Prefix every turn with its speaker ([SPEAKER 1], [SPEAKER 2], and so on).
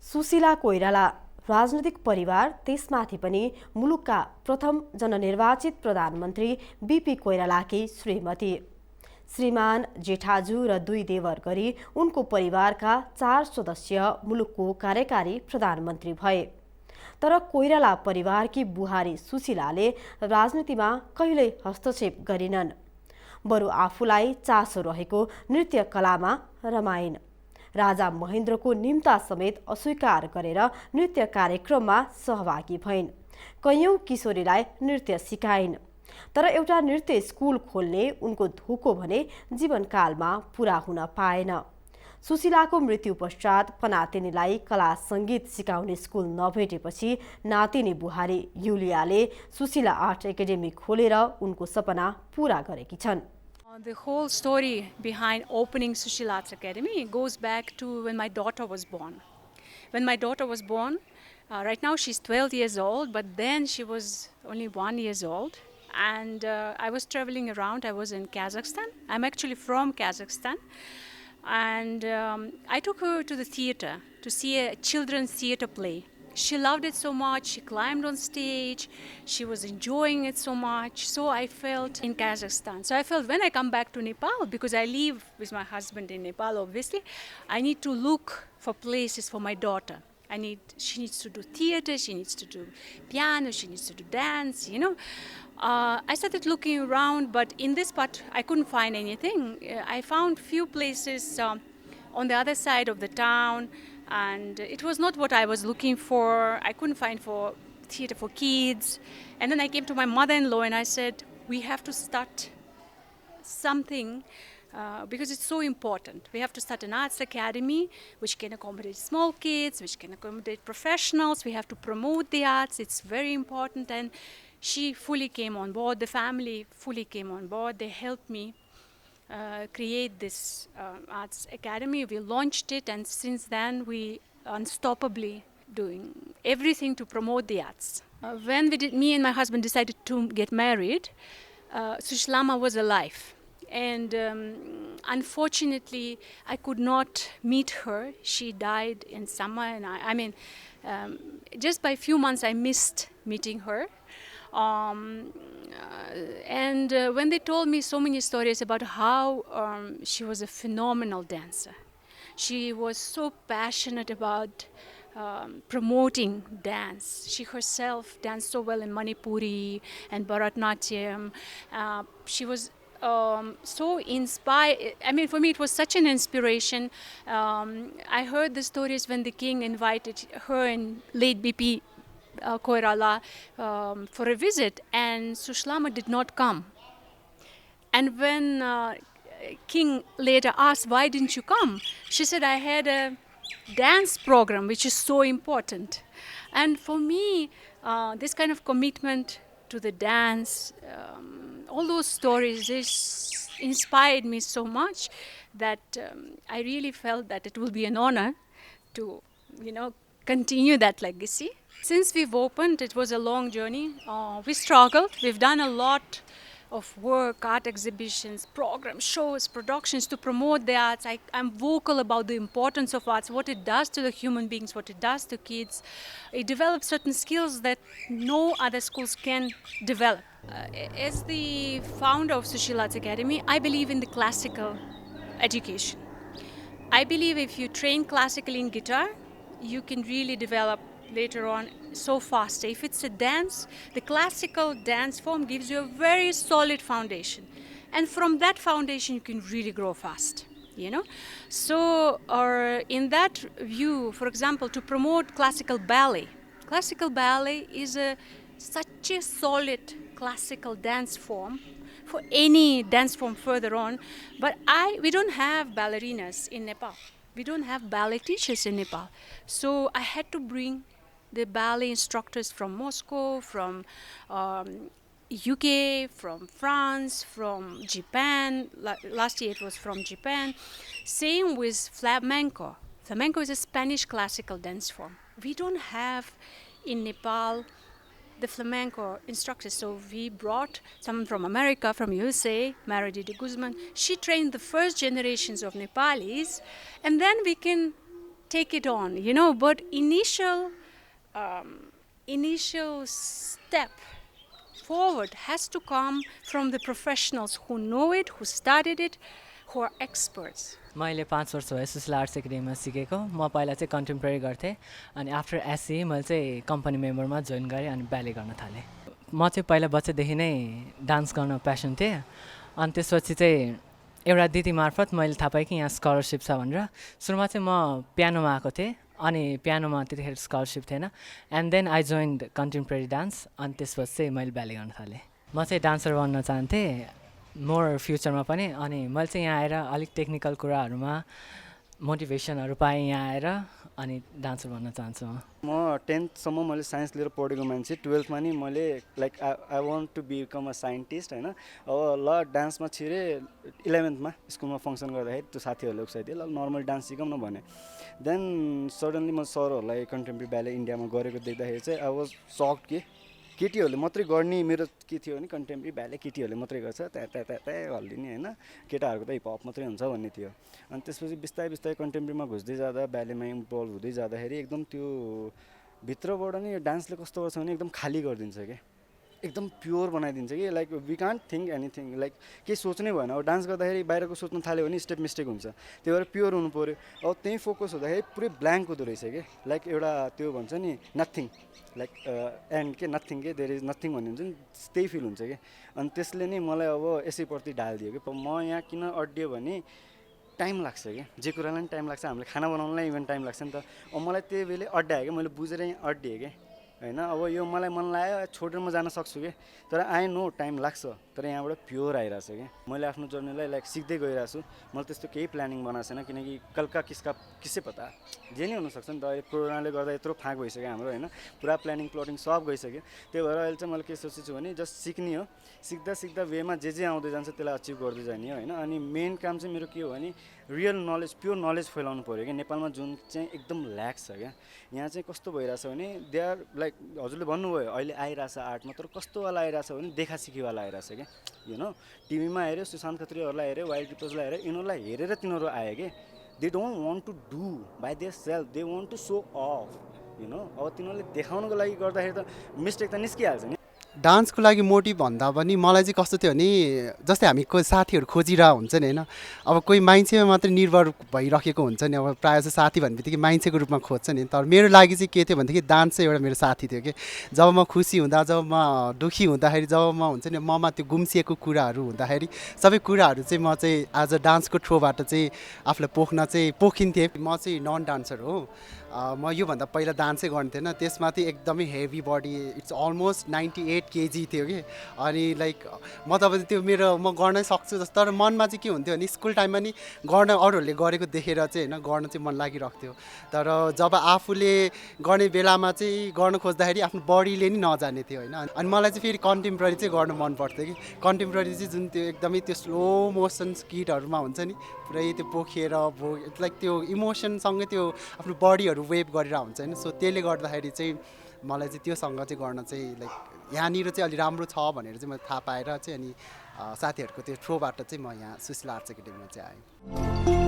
[SPEAKER 1] सुशीला कोइराला राजनैतिक परिवार त्यसमाथि पनि मुलुकका प्रथम जननिर्वाचित प्रधानमन्त्री बीपी कोइरालाकी श्रीमती। श्रीमान, जेठाजु र 2 देवर गरी उनको परिवारका 4 सदस्य मुलुकको कार्यकारी प्रधानमन्त्री भए। तर कोइराला परिवारकी बुहारी सुशीलाले राजनीतिमा कहिल्यै हस्तक्षेप गरिनन्। बरु आफूलाई चासो रहेको नृत्य कलामा रमाइन्। राजा महेन्द्रको निम्ता समेत अस्वीकार गरेर नृत्य कार्यक्रममा सहभागी भइन्। कैयौं किशोरीलाई नृत्य सिकाइन्। तर एउटा नृत्य स्कुल खोल्ने उनको धोको भने जीवनकालमा पूरा हुन पाएन। सुशीलाको मृत्यु पश्चात पनातिनीलाई कला सङ्गीत सिकाउने स्कुल नभेटेपछि नातिनी बुहारी युलियाले सुशीला आर्ट एकाडेमी खोलेर उनको सपना पूरा गरेकी छन्।
[SPEAKER 2] The whole story behind opening Sushila Arts Academy goes back to when my daughter was born. When my daughter was born, right now she's 12 years old, but then she was only 1 year old. And I was traveling around. I was in Kazakhstan. I'm actually from Kazakhstan. And I took her to the theater to see a children's theater play. She loved it so much. She climbed on stage. She was enjoying it so much. So I felt in Kazakhstan. So I felt when I come back to Nepal, because I live with my husband in Nepal, obviously, I need to look for places for my daughter. She needs to do theater, she needs to do piano, she needs to do dance, you know. I started looking around, but in this part, I couldn't find anything. I found few places on the other side of the town, and it was not what I was looking for. I couldn't find for theater for kids. And then I came to my mother-in-law and I said, we have to start something because it's so important. We have to start an arts academy which can accommodate small kids, which can accommodate professionals. We have to promote the arts. It's very important. And she fully came on board. The family fully came on board. They helped me create this arts academy. We launched it, and since then we unstoppably doing everything to promote the arts. When me and my husband decided to get married, Sushilama was alive. And unfortunately, I could not meet her. She died in summer, and just by a few months I missed meeting her. And when they told me so many stories about how she was a phenomenal dancer, she was so passionate about promoting dance. She herself danced so well in Manipuri and Bharatnatyam. She was so inspired. For me, it was such an inspiration. I heard the stories when the king invited her and late BP Koirala for a visit, and Sushilama did not come. And when king later asked, why didn't you come? She said, I had a dance program, which is so important. And for me, this kind of commitment to the dance, all those stories, this inspired me so much that I really felt that it will be an honor to, continue that legacy. Since we've opened, it was a long journey. We struggled. We've done a lot of work, art exhibitions, programs, shows, productions to promote the arts. I'm vocal about the importance of arts, what it does to the human beings, what it does to kids. It develops certain skills that no other schools can develop. As the founder of Sushila Arts Academy, I believe in the classical education. I believe if you train classically in guitar, you can really develop later on so fast. If it's a dance, the classical dance form gives you a very solid foundation. And from that foundation, you can really grow fast, So in that view, for example, to promote classical ballet is such a solid classical dance form for any dance form further on. But we don't have ballerinas in Nepal. We don't have ballet teachers in Nepal. So I had to bring the ballet instructors from Moscow, from UK, from France, from Japan. Last year it was from Japan. Same with flamenco. Flamenco is a Spanish classical dance form. We don't have in Nepal the flamenco instructors. So we brought someone from America, from USA, Maradi de Guzman. She trained the first generations of Nepalis, and then we can take it on, but initial step forward has to come from the professionals who know it, who studied it, who are experts.
[SPEAKER 3] मैले 5 वर्ष भयो Sushila arts एकाडेमीमा सिकेको म पहिला चाहिँ contemporary गर्थेँ अनि after SC मैले चाहिँ कम्पनी मेम्बरमा जोइन गरेँ अनि ब्याले गर्न थालेँ म चाहिँ पहिला बच्चादेखि नै डान्स गर्न प्यासन थिएँ अनि त्यसपछि चाहिँ एउटा दिदी मार्फत मैले थाहा पाएँ कि यहाँ स्कलरसिप छ भनेर सुरुमा चाहिँ म पियानोमा आएको थिएँ अनि पियानोमा त्यतिखेर स्कलरसिप थिएन and then I joined contemporary dance अनि त्यसपछि चाहिँ मैले ब्याले गर्न थालेँ म चाहिँ डान्सर बन्न चाहन्थेँ मोर फ्युचरमा पनि अनि मैले चाहिँ यहाँ आएर अलिक टेक्निकल कुराहरूमा मोटिभेसनहरू पाएँ यहाँ आएर अनि डान्सर बन्न चाहन्छु
[SPEAKER 4] म 10th सम्म मैले साइन्स लिएर पढेको मान्छे 12th मा नि मैले like I want to become a scientist होइन अब ल डान्समा छिरे 11th मा स्कुलमा फङ्सन गर्दाखेरि त्यो साथीहरूले उक्साइदियो ल नर्मल डान्स सिकौँ न भने देन सडनली म सरहरूलाई कन्टेम्पोरेरी ब्याले इन्डियामा गरेको देख्दाखेरि चाहिँ आई वाज सक्ड कि केटीहरूले मात्रै गर्ने मेरो के थियो भने कन्टेम्पोरेरी ब्याले केटीहरूले मात्रै गर्छ त्यहाँ हल्लिने होइन केटाहरूको त हिपहप मात्रै हुन्छ भन्ने थियो अनि त्यसपछि बिस्तारै बिस्तारै कन्टेम्पोरेरीमा घुस्दै जाँदा ब्यालेमा इन्भल्भ हुँदै जाँदाखेरि एकदम त्यो भित्रबाट नि यो डान्सले कस्तो गर्छ भने एकदम खाली गरिदिन्छ क्या एकदम प्योर बनाइदिन्छ कि like we can't think anything like केही सोच्नै भएन अब डान्स गर्दाखेरि बाहिरको सोच्न थाल्यो भने स्टेप मिस्टेक हुन्छ त्यही भएर प्योर हुनु पऱ्यो अब त्यहीँ फोकस हुँदाखेरि पुरै ब्ल्याङ्क हुँदो रहेछ कि लाइक एउटा त्यो भन्छ नि नथिङ लाइक एन्ड के नथिङ के देयर इज नथिङ भन्ने हुन्छ नि त्यही फिल हुन्छ कि अनि त्यसले नै मलाई अब यसैप्रति ढालिदियो कि म यहाँ किन अड्डियो भने टाइम लाग्छ क्या जे कुरालाई पनि टाइम लाग्छ हामीले खाना बनाउनलाई इभन टाइम लाग्छ नि त अब मलाई त्यही बेला अड्डायो क्या मैले बुझेर यहाँ अड्डिएँ क्या होइन अब यो मलाई मन लाग्यो छोडेर म जान सक्छु कि तर आई नो टाइम लाग्छ तर यहाँबाट प्योर आइरहेछ कि मैले आफ्नो जर्नीलाई लाइक सिक्दै गइरहेको छु मैले त्यस्तो केही प्लानिङ बनाएको छैन किनकि कल्का किसै पता जे नै हुनसक्छ नि त अहिले कोरोनाले गर्दा यत्रो फाँक भइसक्यो हाम्रो होइन पुरा प्लानिङ प्लटिङ सब गइसक्यो त्यही भएर अहिले चाहिँ मैले के सोचेछु भने जस्ट सिक्ने हो सिक्दा सिक्दा वेमा जे आउँदै जान्छ त्यसलाई अचिभ गर्दै जाने हो होइन अनि मेन काम चाहिँ मेरो के हो भने रियल नलेज प्योर नलेज फैलाउनु पऱ्यो क्या नेपालमा जुन चाहिँ एकदम ल्याक छ क्या यहाँ चाहिँ कस्तो भइरहेछ भने दे आर लाइक हजुरले भन्नुभयो अहिले आइरहेछ आर्टमा तर कस्तोवाला आइरहेछ भने देखासिखीवाला आइरहेछ क्या यु नो टिभीमा हेऱ्यो सुशान्त खत्रीहरूलाई हेऱ्यो वाइल्ड पिपल्सलाई हेऱ्यो यिनीहरूलाई हेरेर तिनीहरू आयो कि they don't want to do by their self they want to show off you know अब तिनीहरूले देखाउनुको लागि गर्दाखेरि त मिस्टेक त निस्किहाल्छ नि
[SPEAKER 5] डान्सको लागि मोटिभ भन्दा पनि मलाई चाहिँ कस्तो थियो भने जस्तै हामी कोही साथीहरू खोजिरहेको हुन्छ नि होइन अब कोही मान्छेमा मात्रै निर्भर भइरहेको हुन्छ नि अब प्रायः चाहिँ साथी भन्ने बित्तिकै मान्छेको रूपमा खोज्छ नि तर मेरो लागि चाहिँ के थियो भनेदेखि डान्स चाहिँ एउटा मेरो साथी थियो कि जब म खुसी हुँदा जब म दुःखी हुँदाखेरि जब म हुन्छ नि ममा त्यो गुम्सिएको कुराहरू हुँदाखेरि सबै कुराहरू चाहिँ म चाहिँ एज अ डान्सको थ्रोबाट चाहिँ आफूलाई पोखिन्थेँ म चाहिँ नन डान्सर हो म योभन्दा पहिला डान्सै गर्थेन त्यसमाथि एकदमै heavy body it's almost 98 kg थियो कि अनि लाइक म त त्यो म गर्नै सक्छु जस्तो तर मनमा चाहिँ के हुन्थ्यो भने स्कुल टाइममा नि गर्न अरूहरूले गरेको देखेर चाहिँ होइन गर्न चाहिँ मन लागिरहेको थियो तर जब आफूले गर्ने बेलामा चाहिँ गर्न खोज्दाखेरि आफ्नो बडीले नि नजाने थियो होइन अनि मलाई चाहिँ फेरि कन्टेम्पोरेरी चाहिँ गर्नु मन पर्थ्यो कि कन्टेम्पोरेरी चाहिँ जुन त्यो एकदमै त्यो स्लो मोसन स्किटहरूमा हुन्छ नि पुरै त्यो पोखिएर लाइक त्यो इमोसनसँगै त्यो आफ्नो बडीहरू वेभ गरेर हुन्छ होइन सो त्यसले गर्दाखेरि चाहिँ मलाई चाहिँ त्योसँग चाहिँ गर्न चाहिँ लाइक यहाँनिर चाहिँ अलि राम्रो छ भनेर चाहिँ मैले थाहा पाएर चाहिँ अनि साथीहरूको त्यो थ्रोबाट चाहिँ म यहाँ सुशीला आर्ट्स एकाडेमीमा चाहिँ आएँ